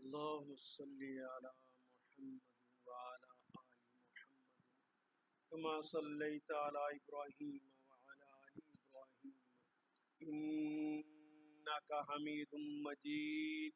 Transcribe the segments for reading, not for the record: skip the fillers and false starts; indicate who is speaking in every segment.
Speaker 1: اللهم صل على محمد وعلى آل محمد كما صليت على إبراهيم وعلى آل إبراهيم إنك حميد مجيد.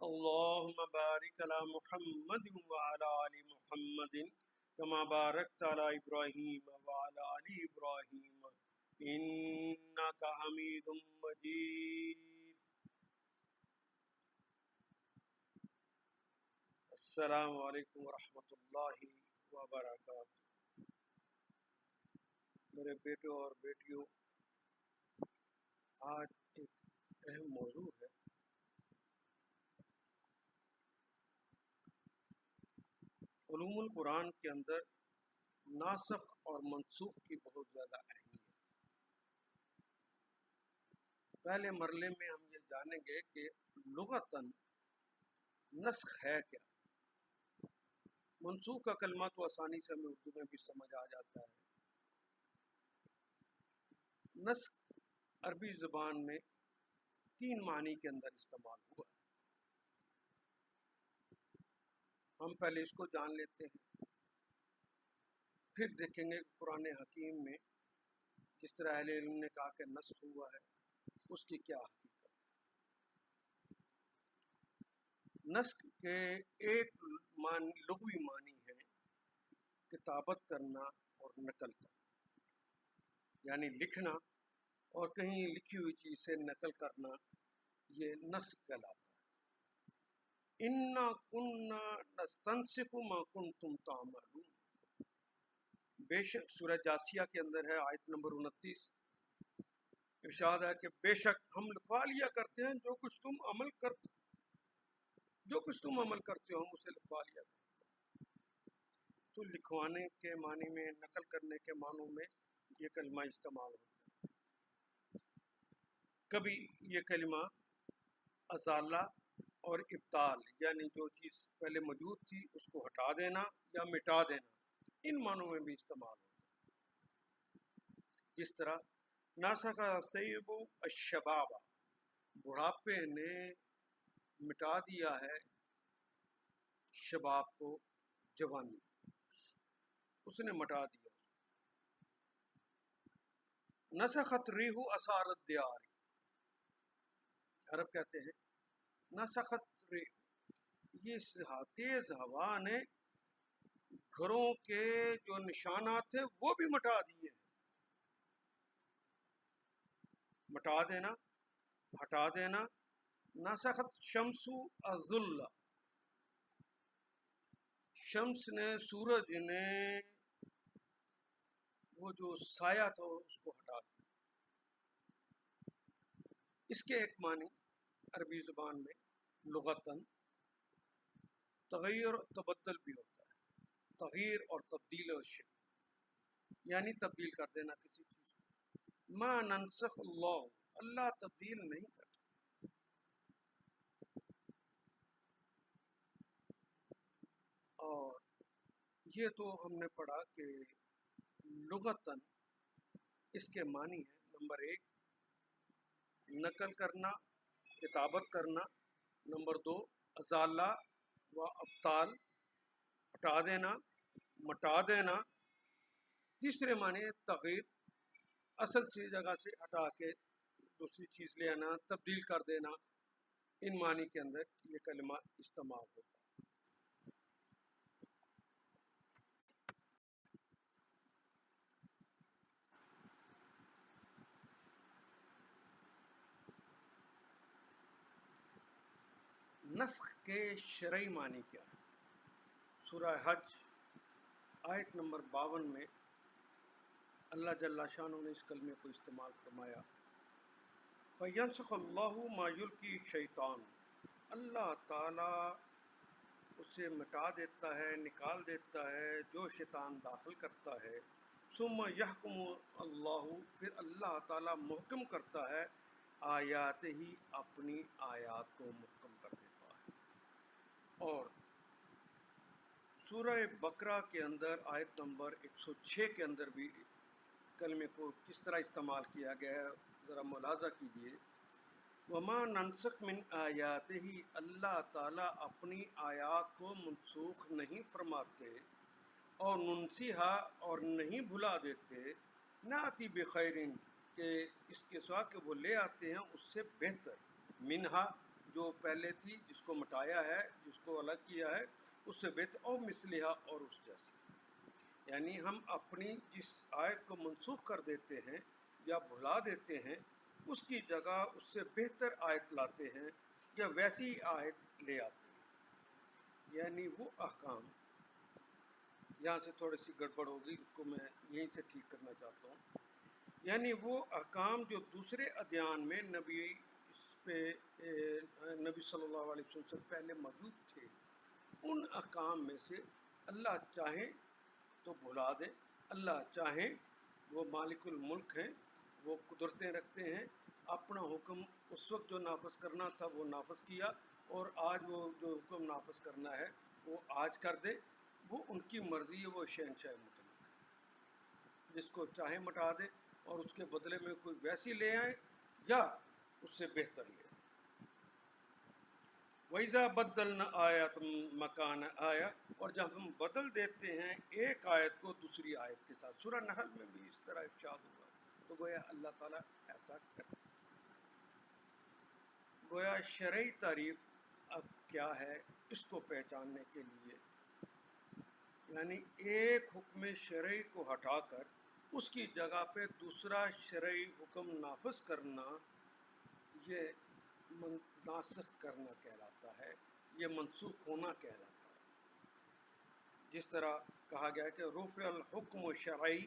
Speaker 1: اللهم بارك على محمد وعلى آل محمد كما باركت على إبراهيم وعلى آل إبراهيم إنك حميد مجيد. السلام علیکم ورحمۃ اللہ وبرکاتہ. میرے بیٹوں اور بیٹیوں، آج ایک اہم موضوع ہے. علوم القرآن کے اندر ناسخ اور منسوخ کی بہت زیادہ اہمیت. پہلے مرحلے میں ہم یہ جانیں گے کہ لغتاً نسخ ہے کیا. منسوخ کا کلمہ تو آسانی سے ہمیں اردو میں بھی سمجھ آ جاتا ہے. نسخ عربی زبان میں 3 معنی کے اندر استعمال ہوا ہے. ہم پہلے اس کو جان لیتے ہیں، پھر دیکھیں گے قرآن حکیم میں جس طرح اہل علم نے کہا کہ نسخ ہوا ہے اس کی کیا حقیقت ہے. نسخ کے ایک لغوی معنی ہے کتابت کرنا اور نقل کرنا، یعنی لکھنا اور کہیں لکھی ہوئی چیز سے نقل کرنا، یہ نسخ کہلاتا ہے. اِنَّا كُنَّا نَسْتَنسِخُ مَا كُنْتُمْ تَعْمَلُونَ، بے شک سورہ جاسیہ کے اندر ہے آیت نمبر 29. ارشاد ہے کہ بے شک ہم لکھوا لیا کرتے ہیں جو کچھ تم عمل کرتے ہو ہم اسے لکھوا لیا کرتے ہیں. تو لکھوانے کے معنی میں، نقل کرنے کے معنوں میں یہ کلمہ استعمال ہوتا ہے. کبھی یہ کلمہ ازالہ اور ابطال، یعنی جو چیز پہلے موجود تھی اس کو ہٹا دینا یا مٹا دینا، ان معنوں میں بھی استعمال ہوتا ہے. جس طرح ناسخ السیب الشباب، بڑھاپے نے مٹا دیا ہے شباب کو، جوانی اس نے مٹا دیا. نسخت ریح اثار الدیار، عرب کہتے ہیں نسخت ریح، یہ تیز ہوا نے گھروں کے جو نشانات تھے وہ بھی مٹا دیے ہیں. مٹا دینا، ہٹا دینا. نسخت شمس الظل، شمس نے، سورج نے وہ جو سایہ تھا اس کو ہٹا دیا. اس کے ایک معنی عربی زبان میں لغتاً تغیر و تبدل بھی ہوتا ہے. تغیر اور تبدیل الشیء، یعنی تبدیل کر دینا کسی چیز کو. ما ننسخ اللہ تبدیل نہیں کرتا. اور یہ تو ہم نے پڑھا کہ لغتاً اس کے معنی ہے: نمبر 1 نقل کرنا، کتابت کرنا. نمبر 2 ازالہ و ابطال، ہٹا دینا، مٹا دینا. تیسرے معنی تغیر، اصل چیز جگہ سے ہٹا کے دوسری چیز لے آنا، تبدیل کر دینا. ان معنی کے اندر یہ کلمہ استعمال ہوتا ہے. نسخ کے شرعی معنی کیا ہے؟ سورہ حج آیت نمبر 52 میں اللہ جل شانہ نے اس کلمے کو استعمال فرمایا: فَيَنْسَخُ اللَّهُ مَا يُلْقِي الشَّيْطَانُ، اللہ تعالیٰ اسے مٹا دیتا ہے، نکال دیتا ہے جو شیطان داخل کرتا ہے. ثُمَّ يَحْكُمُ اللَّهُ، پھر اللہ تعالیٰ محکم کرتا ہے آیات ہی، اپنی آیات کو محکم کر دیتا ہے. اور سورہ بقرہ کے اندر آیت نمبر 106 کے اندر بھی کلمے کو کس طرح استعمال کیا گیا ہے ذرا ملاحظہ کیجیے. وما ننسخ من آیات ہی، اللہ تعالیٰ اپنی آیات کو منسوخ نہیں فرماتے، اور ننسیہا اور نہیں بھلا دیتے، ناتی بخیرن کہ اس کے سوا کہ وہ لے آتے ہیں اس سے بہتر، منہا جو پہلے تھی جس کو مٹایا ہے، جس کو الگ کیا ہے، اس سے بہتر، اور مثلہا اور اس جیسی. یعنی ہم اپنی جس آیت کو منسوخ کر دیتے ہیں یا بھلا دیتے ہیں، اس کی جگہ اس سے بہتر آیت لاتے ہیں یا ویسی آیت لے آتے ہیں. یعنی وہ احکام، یہاں سے تھوڑی سی گڑبڑ ہو گئی، اس کو میں یہیں سے ٹھیک کرنا چاہتا ہوں. یعنی وہ احکام جو دوسرے ادیان میں نبی صلی اللہ علیہ وسلم سے پہلے موجود تھے، ان احکام میں سے اللہ چاہیں تو بھلا دیں، اللہ چاہیں، وہ مالک الملک ہیں، وہ قدرتیں رکھتے ہیں، اپنا حکم اس وقت جو نافذ کرنا تھا وہ نافذ کیا، اور آج وہ جو حکم نافذ کرنا ہے وہ آج کر دے. وہ ان کی مرضی ہے، وہ شہنشاہ مطلق ہے، جس کو چاہے مٹا دے اور اس کے بدلے میں کوئی ویسی لے آئے یا اس سے بہتر لے آئے. وَإِذَا بَدَّلْنَا آیَةً مَكَانَ آیَةٍ، اور جب ہم بدل دیتے ہیں ایک آیت کو دوسری آیت کے ساتھ. سورہ نحل میں بھی اس طرح ارشاد ہوا، تو گویا اللہ تعالیٰ ایسا کرتے ہیں. گویا شرعی تعریف اب کیا ہے، اس کو پہچاننے کے لیے یعنی ایک حکم شرعی کو ہٹا کر اس کی جگہ پہ دوسرا شرعی حکم نافذ کرنا، یہ ناسخ کرنا کہلاتا ہے، یہ منسوخ ہونا کہلاتا ہے. جس طرح کہا گیا ہے کہ رفع الحکم شرعی،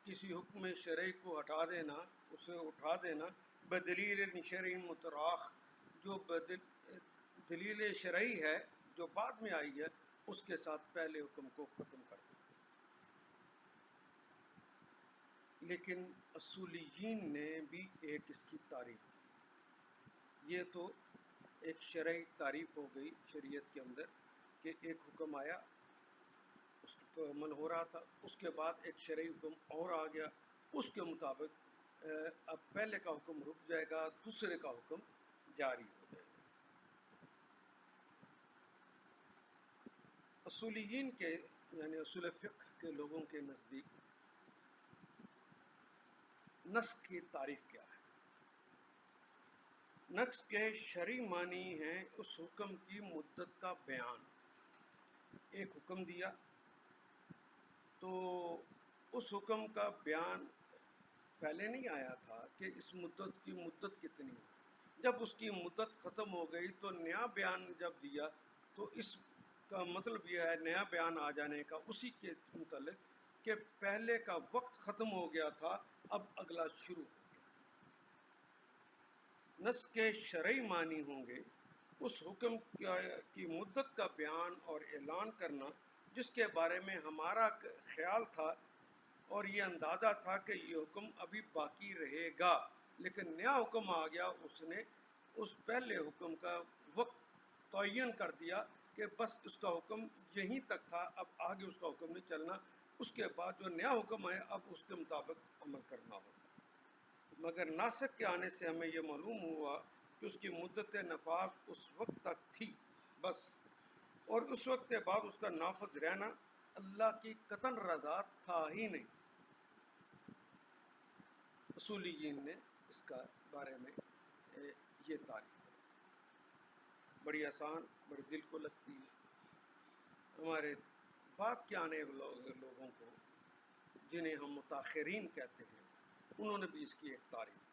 Speaker 1: کسی حکم شرعی کو ہٹا دینا، اسے اٹھا دینا، بدلیل شرعی متراخ، جو دلیل شرعی ہے جو بعد میں آئی ہے اس کے ساتھ پہلے حکم کو ختم کر دینا. لیکن اصولیین نے بھی ایک اس کی تعریف کی. یہ تو ایک شرعی تعریف ہو گئی شریعت کے اندر کہ ایک حکم آیا، اس پر عمل ہو رہا تھا، اس کے بعد ایک شرعی حکم اور آ گیا، اس کے مطابق اب پہلے کا حکم رک جائے گا، دوسرے کا حکم جاری ہو جائے گا. اصولیین کے یعنی اصول فقہ کے لوگوں کے نزدیک نسخ کی تعریف کیا ہے؟ نسخ کے شرعی معنی ہیں اس حکم کی مدت کا بیان. ایک حکم دیا تو اس حکم کا بیان پہلے نہیں آیا تھا کہ اس مدت کی مدت کتنی ہے. جب اس کی مدت ختم ہو گئی تو نیا بیان جب دیا تو اس کا مطلب یہ ہے نیا بیان آ جانے کا اسی کے متعلق کہ پہلے کا وقت ختم ہو گیا تھا، اب اگلا شروع ہو گیا. نسخ کے شرعی معنی ہوں گے اس حکم کی مدت کا بیان اور اعلان کرنا جس کے بارے میں ہمارا خیال تھا اور یہ اندازہ تھا کہ یہ حکم ابھی باقی رہے گا، لیکن نیا حکم آ گیا، اس نے اس پہلے حکم کا وقت تعین کر دیا کہ بس اس کا حکم یہیں تک تھا، اب آگے اس کا حکم نہیں چلنا، اس کے بعد جو نیا حکم ہے اب اس کے مطابق عمل کرنا ہوگا. مگر ناسخ کے آنے سے ہمیں یہ معلوم ہوا کہ اس کی مدت نفاذ اس وقت تک تھی بس، اور اس وقت کے بعد اس کا نافذ رہنا اللہ کی قطعاً رضا تھا ہی نہیں. اصولیین نے اس کا بارے میں یہ تعریف بڑی آسان، بڑی دل کو لگتی ہے. ہمارے بعد کے آنے لوگوں کو جنہیں ہم متاخرین کہتے ہیں، انہوں نے بھی اس کی ایک تعریف کی.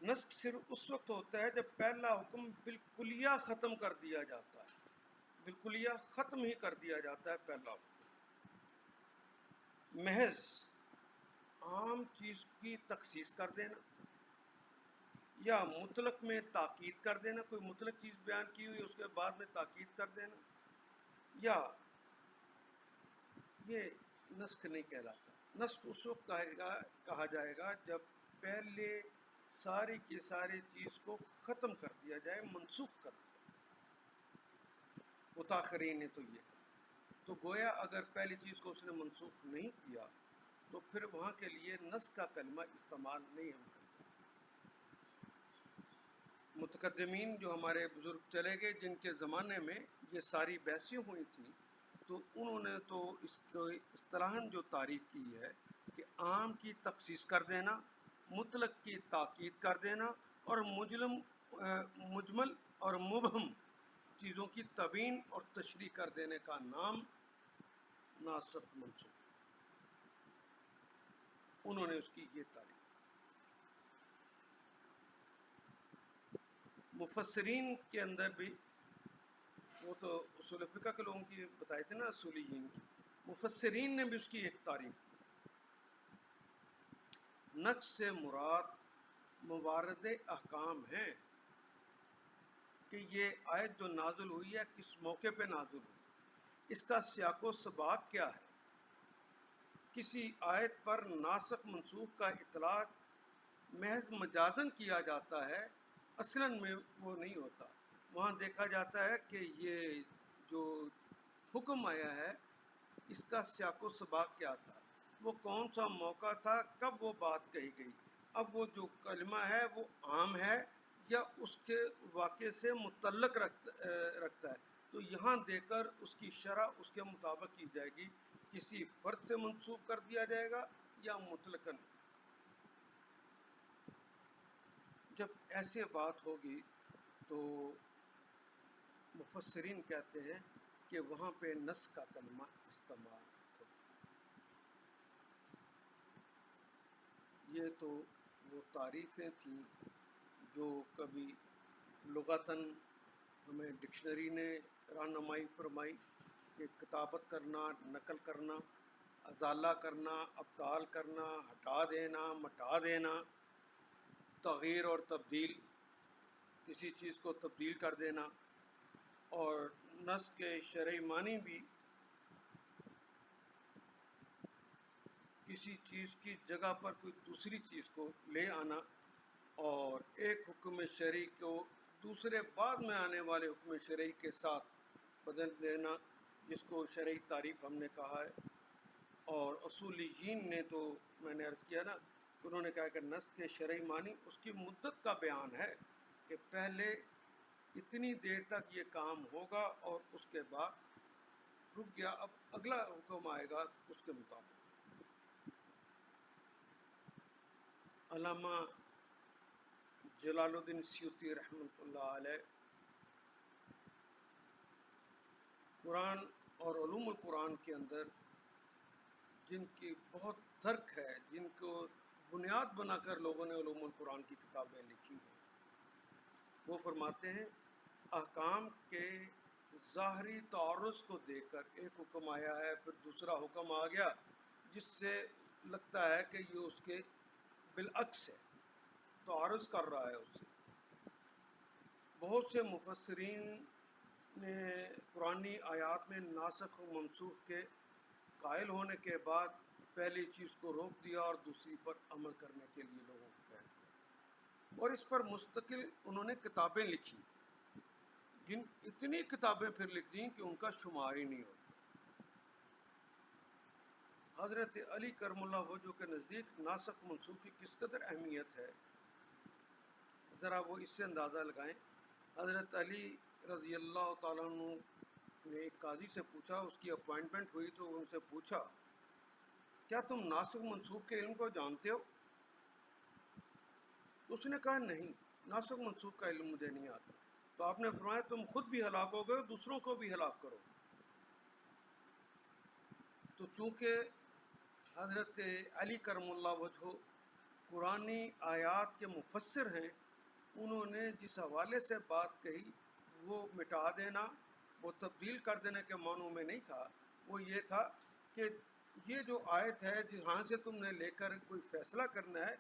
Speaker 1: نسخ صرف اس وقت ہوتا ہے جب پہلا حکم بالکلیہ ختم کر دیا جاتا ہے، بالکلیہ ختم ہی کر دیا جاتا ہے پہلا حکم. محض عام چیز کی تخصیص کر دینا یا مطلق میں تاکید کر دینا، کوئی مطلق چیز بیان کی ہوئی اس کے بعد میں تاکید کر دینا، یا یہ نسخ نہیں کہلاتا. نسخ اس وقت کہا جائے گا جب پہلے ساری کی ساری چیز کو ختم کر دیا جائے، منسوخ کر دیا جائے. متاخرین نے تو یہ کہا. تو گویا اگر پہلی چیز کو اس نے منسوخ نہیں کیا تو پھر وہاں کے لیے نسخ کا کلمہ استعمال نہیں ہم کر سکتے. متقدمین جو ہمارے بزرگ چلے گئے جن کے زمانے میں یہ ساری بحثیں ہوئی تھیں، تو انہوں نے تو اس کو اصطلاحاً جو تعریف کی ہے کہ عام کی تخصیص کر دینا، مطلق کی تاکید کر دینا، اور مجمل اور مبہم چیزوں کی تبیین اور تشریح کر دینے کا نام ناسخ منسوخ، انہوں نے اس کی یہ تعریف۔ مفسرین کے اندر بھی، وہ تو اصول فقہ کے لوگوں کی بتائے تھے نا، اصولیین کی، مفسرین نے بھی اس کی ایک تعریف کی۔ نسخ سے مراد موارد احکام ہیں کہ یہ آیت جو نازل ہوئی ہے کس موقع پہ نازل ہوئی، اس کا سیاق و سباق کیا ہے۔ کسی آیت پر ناسخ منسوخ کا اطلاق محض مجازن کیا جاتا ہے، اصلاً میں وہ نہیں ہوتا۔ وہاں دیکھا جاتا ہے کہ یہ جو حکم آیا ہے اس کا سیاق و سباق کیا تھا، وہ کون سا موقع تھا، کب وہ بات کہی گئی۔ اب وہ جو کلمہ ہے وہ عام ہے یا اس کے واقعے سے متعلق رکھتا ہے، تو یہاں دے کر اس کی شرح اس کے مطابق کی جائے گی، کسی فرد سے منسوب کر دیا جائے گا یا مطلقاً۔ جب ایسے بات ہوگی تو مفسرین کہتے ہیں کہ وہاں پہ نسخ کا کلمہ استعمال ہوتا ہے۔ یہ تو وہ تعریفیں تھیں جو کبھی لغتاً ہمیں ڈکشنری نے رہنمائی فرمائی کہ کتابت کرنا، نقل کرنا، ازالہ کرنا، ابدال کرنا، ہٹا دینا، مٹا دینا، تغییر اور تبدیل، کسی چیز کو تبدیل کر دینا، اور نسخ کے شرعی معنی بھی کسی چیز کی جگہ پر کوئی دوسری چیز کو لے آنا، اور ایک حکم شرعی کو دوسرے بعد میں آنے والے حکم شرعی کے ساتھ بدل دینا، جس کو شرعی تعریف ہم نے کہا ہے۔ اور اصولیین نے تو میں نے عرض کیا نا کہ انہوں نے کہا کہ نسخ کے شرعی معنی اس کی مدت کا بیان ہے کہ پہلے اتنی دیر تک یہ کام ہوگا اور اس کے بعد رک گیا، اب اگلا حکم آئے گا اس کے مطابق۔ علامہ جلال الدین سیوطی رحمۃ اللہ علیہ قرآن اور علوم القرآن کے اندر جن کی بہت درک ہے، جن کو بنیاد بنا کر لوگوں نے علوم القرآن کی کتابیں لکھی ہیں، وہ فرماتے ہیں احکام کے ظاہری تعارض کو دیکھ کر ایک حکم آیا ہے، پھر دوسرا حکم آ گیا جس سے لگتا ہے کہ یہ اس کے بالعکس ہے، تعارض کر رہا ہے اس سے۔ بہت سے مفسرین نے قرآنی آیات میں ناسخ و منسوخ کے قائل ہونے کے بعد پہلی چیز کو روک دیا اور دوسری پر عمل کرنے کے لیے لوگوں کو کہہ دیا، اور اس پر مستقل انہوں نے کتابیں لکھی، اتنی کتابیں پھر لکھ دیں کہ ان کا شمار ہی نہیں ہوتا۔ حضرت علی کرم اللہ وجہ کے نزدیک ناسخ منسوخ کی کس قدر اہمیت ہے، ذرا وہ اس سے اندازہ لگائیں۔ حضرت علی رضی اللہ تعالیٰ عنہ نے ایک قاضی سے پوچھا، اس کی اپوائنٹمنٹ ہوئی تو ان سے پوچھا کیا تم ناسخ منسوخ کے علم کو جانتے ہو؟ تو اس نے کہا نہیں، ناسخ منسوخ کا علم مجھے نہیں آتا۔ تو آپ نے فرمایا تم خود بھی ہلاک ہو گئے، دوسروں کو بھی ہلاک کرو گے۔ تو چونکہ حضرت علی کرم اللہ وجہ قرآنی آیات کے مفسر ہیں، انہوں نے جس حوالے سے بات کہی وہ مٹا دینا، وہ تبدیل کر دینے کے معنوں میں نہیں تھا، وہ یہ تھا کہ یہ جو آیت ہے جہاں سے تم نے لے کر کوئی فیصلہ کرنا ہے،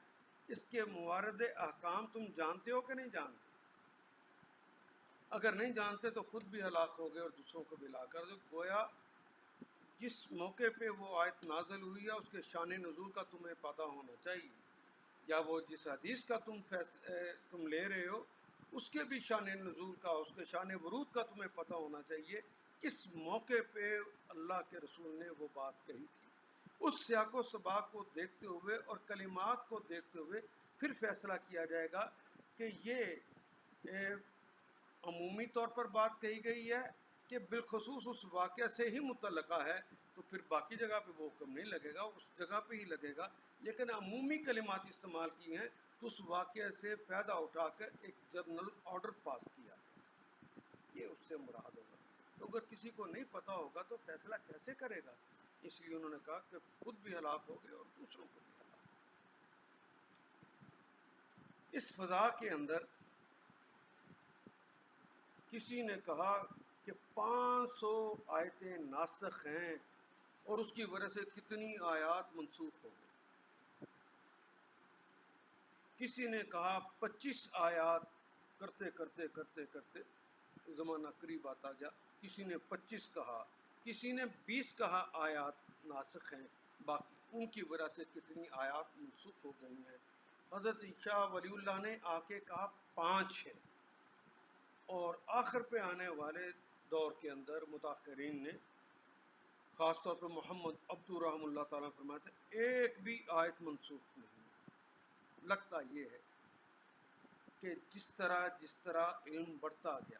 Speaker 1: اس کے موارد احکام تم جانتے ہو کہ نہیں جانتے؟ اگر نہیں جانتے تو خود بھی ہلاک ہو گئے اور دوسروں کو بھی ہلاک کر دو۔ گویا جس موقع پہ وہ آیت نازل ہوئی ہے اس کے شان نزول کا تمہیں پتہ ہونا چاہیے، یا وہ جس حدیث کا تم لے رہے ہو اس کے بھی شان نزول کا، اس کے شان ورود کا تمہیں پتہ ہونا چاہیے، کس موقع پہ اللہ کے رسول نے وہ بات کہی تھی۔ اس سیاق و سباق کو دیکھتے ہوئے اور کلمات کو دیکھتے ہوئے پھر فیصلہ کیا جائے گا کہ یہ کہ عمومی طور پر بات کہی گئی ہے کہ بالخصوص اس واقعہ سے ہی متعلقہ ہے، تو پھر باقی جگہ پہ وہ حکم نہیں لگے گا، اس جگہ پہ ہی لگے گا. لیکن عمومی کلمات استعمال کی ہیں تو اس واقعے سے فائدہ اٹھا کر ایک جنرل آرڈر پاس کیا گیا، یہ اس سے مراد ہوگا. تو اگر کسی کو نہیں پتہ ہوگا تو فیصلہ کیسے کرے گا؟ اس لیے انہوں نے کہا کہ خود بھی ہلاک ہو گئے اور دوسروں کو بھی ہلاک. اس فضا کے اندر کسی نے کہا کہ 500 آیتیں ناسخ ہیں اور اس کی وجہ سے کتنی آیات منسوخ ہو گئی. کسی نے کہا 25 آیات، کرتے کرتے کرتے کرتے زمانہ قریب آتا گیا. کسی نے 25 کہا، کسی نے 20 کہا آیات ناسخ ہیں، باقی ان کی وجہ سے کتنی آیات منسوخ ہو گئی ہیں. حضرت شاہ ولی اللہ نے آ کے کہا 5 ہیں، اور آخر پہ آنے والے دور کے اندر متاخرین نے خاص طور پر محمد عبد الرحم اللہ تعالیٰ فرماتے ہیں ایک بھی آیت منسوخ نہیں. لگتا یہ ہے کہ جس طرح علم بڑھتا گیا،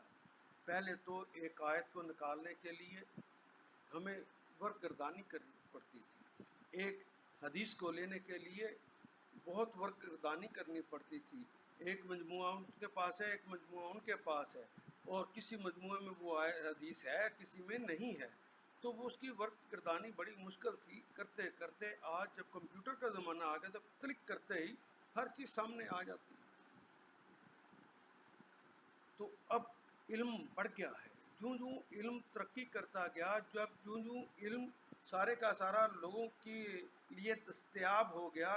Speaker 1: پہلے تو ایک آیت کو نکالنے کے لیے ہمیں ورق گردانی کرنی پڑتی تھی، ایک حدیث کو لینے کے لیے بہت ورق گردانی کرنی پڑتی تھی. ایک مجموعہ ان کے پاس ہے، ایک مجموعہ ان کے پاس ہے، اور کسی مجموعے میں وہ حدیث ہے، کسی میں نہیں ہے، تو وہ اس کی ورق گردانی بڑی مشکل تھی. کرتے کرتے آج جب کمپیوٹر کا زمانہ آ گیا تو کلک کرتے ہی ہر چیز سامنے آ جاتی. تو اب علم بڑھ گیا ہے. جوں جوں علم ترقی کرتا گیا، جوں علم سارے کا سارا لوگوں کے لیے دستیاب ہو گیا،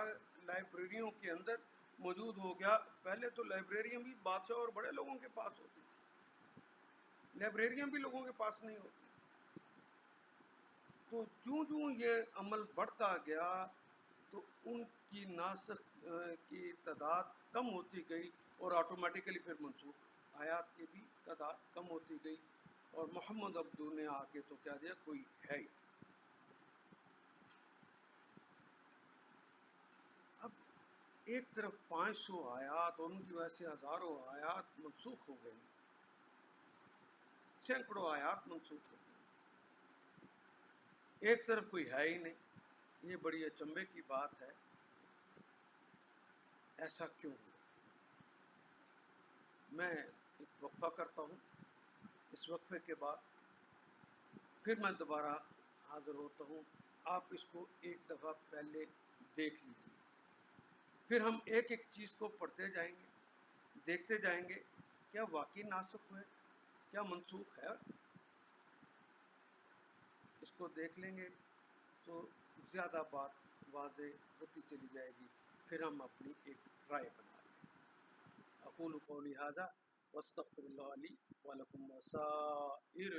Speaker 1: لائبریریوں کے اندر موجود ہو گیا. پہلے تو لائبریریاں بھی بادشاہ اور بڑے لوگوں کے پاس ہوتی تھی، لائبریریاں بھی لوگوں کے پاس نہیں ہوتی. تو جوں یہ عمل بڑھتا گیا تو ان کی ناسخ کی تعداد کم ہوتی گئی، اور آٹومیٹیکلی پھر منسوخ آیات کی بھی تعداد کم ہوتی گئی. اور محمد عبدو نے آ کے تو کہہ دیا کوئی ہے ہی. اب ایک طرف 500 آیات اور ان کی وجہ سے ہزاروں آیات منسوخ ہو گئی، سینکڑوں آیات منسوخ ہو گئی. ایک طرف کوئی ہے ہی نہیں. یہ بڑی اچنبے کی بات ہے، ایسا کیوں ہوا؟ میں ایک وقفہ کرتا ہوں، اس وقفے کے بعد پھر میں دوبارہ حاضر ہوتا ہوں. آپ اس کو ایک دفعہ پہلے دیکھ لیجیے، پھر ہم ایک ایک چیز کو پڑھتے جائیں گے، دیکھتے جائیں گے کیا واقعی ناسخ ہے، کیا منسوخ ہے. اس کو دیکھ لیں گے تو زیادہ بات واضح ہوتی چلی جائے گی، پھر ہم اپنی ایک رائے بنا لیں گے. اقول قولی ھذا واستغفر اللہ لی ولکم وسائر